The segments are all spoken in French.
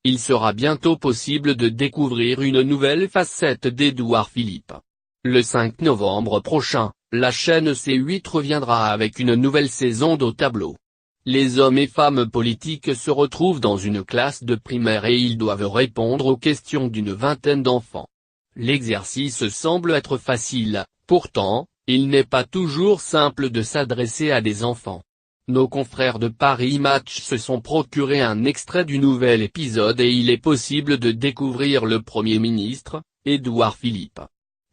Il sera bientôt possible de découvrir une nouvelle facette d'Édouard Philippe. Le 5 novembre prochain, la chaîne C8 reviendra avec une nouvelle saison d'Au tableau. Les hommes et femmes politiques se retrouvent dans une classe de primaire et ils doivent répondre aux questions d'une vingtaine d'enfants. L'exercice semble être facile, pourtant, il n'est pas toujours simple de s'adresser à des enfants. Nos confrères de Paris Match se sont procuré un extrait du nouvel épisode et il est possible de découvrir le Premier ministre, Édouard Philippe.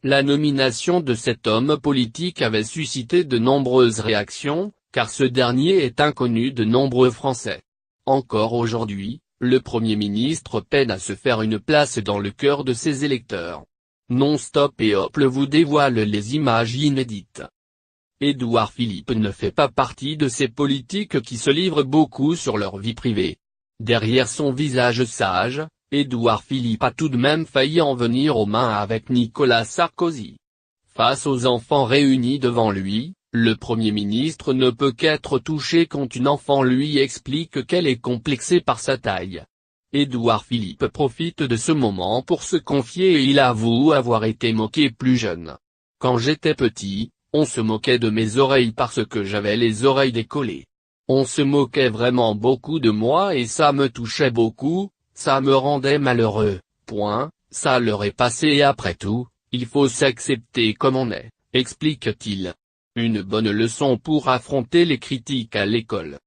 La nomination de cet homme politique avait suscité de nombreuses réactions, car ce dernier est inconnu de nombreux Français. Encore aujourd'hui, le Premier ministre peine à se faire une place dans le cœur de ses électeurs. Non-Stop et Hop vous dévoile les images inédites. Édouard Philippe ne fait pas partie de ces politiques qui se livrent beaucoup sur leur vie privée. Derrière son visage sage, Édouard Philippe a tout de même failli en venir aux mains avec Nicolas Sarkozy. Face aux enfants réunis devant lui, le Premier ministre ne peut qu'être touché quand une enfant lui explique qu'elle est complexée par sa taille. Édouard Philippe profite de ce moment pour se confier et il avoue avoir été moqué plus jeune. Quand j'étais petit, on se moquait de mes oreilles parce que j'avais les oreilles décollées. On se moquait vraiment beaucoup de moi et ça me touchait beaucoup, ça me rendait malheureux, ça leur est passé et après tout, il faut s'accepter comme on est, explique-t-il. Une bonne leçon pour affronter les critiques à l'école.